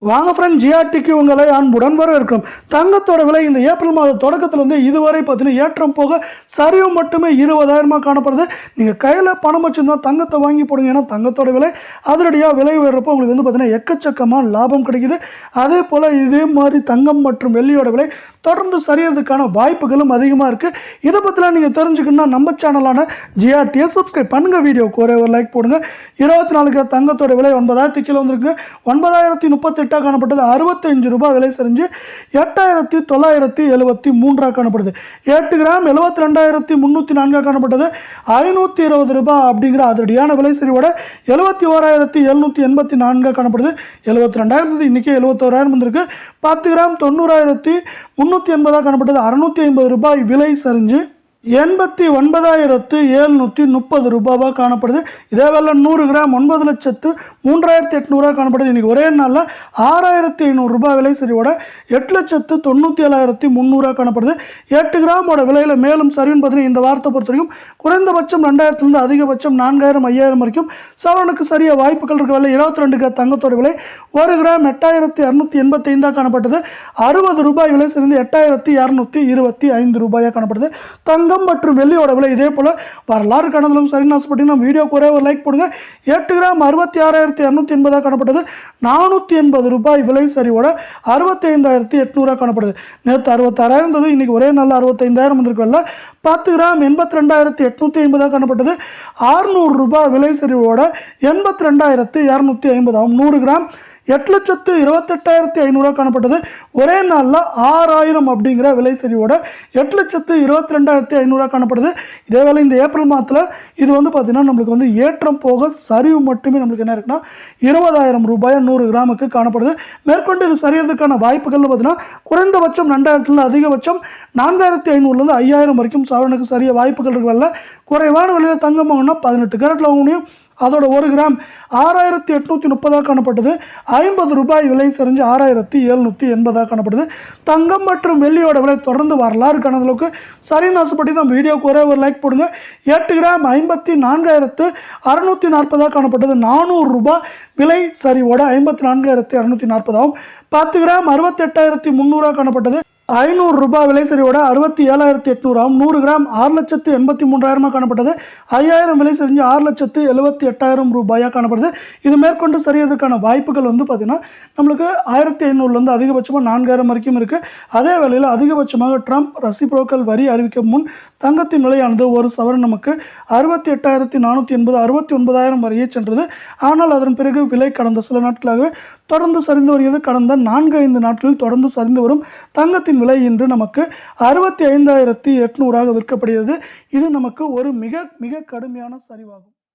வாங்க ஃப்ரெண்ட், ஜிஆர்டிக்கு உங்களை அன்புடன் வரவேற்கிறோம். தங்கத்தோட விலை இந்த ஏப்ரல் மாத தொடக்கத்திலிருந்து இதுவரை பார்த்தீங்கன்னா ஏற்றம் போக சரிவு மட்டுமே 20,000 காணப்படுது. நீங்கள் கையில் பணம் வச்சுருந்தா தங்கத்தை வாங்கி போடுங்க. ஏன்னா தங்கத்தோட விலை அதிரடியாக விலை உயர்றப்போ உங்களுக்கு பார்த்தீங்கன்னா எக்கச்சக்கமாக லாபம் கிடைக்குது. அதே போல் இதே மாதிரி தங்கம் மற்றும் வெள்ளியோட விலை தொடர்ந்து சரியறதுக்கான வாய்ப்புகளும் அதிகமாக இருக்குது. இதை பற்றிலாம் நீங்கள் தெரிஞ்சுக்கணும்னா நம்ம சேனலான ஜிஆர்டியை சப்ஸ்கிரைப் பண்ணுங்கள். வீடியோக்கு ஒரே ஒரு லைக் போடுங்க. 24 கிராம் தங்கத்தோட விலை 9,000 கிலோ வந்திருக்கு. 9,038 காணப்பட்டது. 65 ரூபாய் விலை சரிஞ்சு 8,973 காணப்படுது. 8 கிராம் 72,304 காணப்பட்டது. 520 ரூபாய் அப்படிங்கிற அதிரடியான விலை சரிவோட 71,784 காணப்படுது. 72,000 இன்னைக்கு 71,000 வந்திருக்கு. 10 கிராம் 90,380 காணப்பட்டது. 650 ரூபாய் விலை சரிஞ்சு 89,730 ரூபாவாக காணப்படுது. இதே வேலை 100 கிராம் 9,03,800 காணப்படுது. இன்றைக்கி ஒரே நாளில் 6,500 ரூபாய் விலை சரிவோட 8,97,300 காணப்படுது. 8 கிராமோட விலையில் மேலும் சரிவுன்னு பார்த்தீங்கன்னா இந்த வாரத்தை பொறுத்த வரைக்கும் குறைந்தபட்சம் 2,000 அதிகபட்சம் 4,000 5,000 வரைக்கும் சவரனுக்கு சரியாக வாய்ப்புகள் இருக்க விலை. 22 கிராம் தங்கத்தோட விலை 1 கிராம் 8,685 காணப்பட்டது. 60 ரூபாய் விலை சரிந்து 8,225 ரூபாயாக காணப்படுது. தங்கம் மற்றும் வெள்ளியோட விலை இதே போல வரலாறு காணதும் சரி ஆசைப்பட்டீங்கன்னா வீடியோக்கு ஒரே ஒரு லைக் போடுங்க. 8 கிராம் 66,280 காணப்பட்டது. 480 ரூபாய் விலை சரிவோட 65,800 காணப்படுது. நேற்று 66,000 இருந்தது. இன்னைக்கு ஒரே நாள் 65,000 வந்திருக்குல்ல. 10 கிராம் 82,850 காணப்பட்டது. 600 ரூபாய் விலை சரிவோட 82,250 ஆகும். 100 கிராம் 8,28,500 காணப்பட்டது. ஒரே நாளில் 6,000 அப்படிங்கிற விலை சரிவோட 8,22,500 காணப்படுது. இதே வேலை இந்த ஏப்ரல் மாதத்தில் இது பார்த்தீங்கன்னா நம்மளுக்கு ஏற்றம் போக சரிவு மட்டுமே நம்மளுக்கு என்ன இருக்குன்னா 20,000 ரூபாய் 100 கிராமுக்கு காணப்படுது. மேற்கொண்டு இது சரியறதுக்கான வாய்ப்புகள்னு பார்த்தீங்கன்னா குறைந்தபட்சம் 2,000 அதிகபட்சம் 4,500 5,000 வரைக்கும் சவரனுக்கு சரிய வாய்ப்புகள் இருக்குல்ல. குறைவான விலையில் தங்கம் வாங்கினா 18 கேரட்டில் வாங்க முடியும். அதோட 1 கிராம் 6,830 காணப்பட்டது. 50 ரூபாய் விலை சரிஞ்சு 6,780 காணப்படுது. தங்கம் மற்றும் வெள்ளியோட விலை தொடர்ந்து வரலாறு காணாத அளவுக்கு சரின்னு ஆசைப்பட்டு நம்ம வீடியோக்கு ஒரே ஒரு லைக் போடுங்க. 8 கிராம் 54,640 காணப்பட்டது. 400 ரூபாய் விலை சரிவோட 54,640 ஆகும். 10 கிராம் 68,300 காணப்பட்டது. 500 ரூபாய் விலை சரிவோட 67,800 ஆகும். 100 கிராம் 6,83,000 காணப்பட்டது. 5,000 விலை சரிஞ்சு 6,78,000 ரூபாயாக காணப்படுது. இது மேற்கொண்டு சரியறதுக்கான வாய்ப்புகள் பார்த்தீங்கன்னா நம்மளுக்கு 1,500 அதிகபட்சமாக 4,000 வரைக்கும் இருக்குது. அதே வேளையில் அதிகபட்சமாக ட்ரம்ப் ரெசிப்ரோக்கல் வரி அறிவிக்க முன் தங்கத்தின் விலையானது ஒரு சவரன் நமக்கு 68,480 69,000 வரையே சென்றது. ஆனால் அதன் பிறகு விலை கடந்த சில நாட்களாக தொடர்ந்து சரிந்து வருகிறது. கடந்த 4-5 நாட்களில் தொடர்ந்து சரிந்து வரும் தங்கத்தின் விலை இன்று நமக்கு 65,800 விற்கப்படுகிறது. இது நமக்கு ஒரு மிக மிக கடுமையான சரிவாகும்.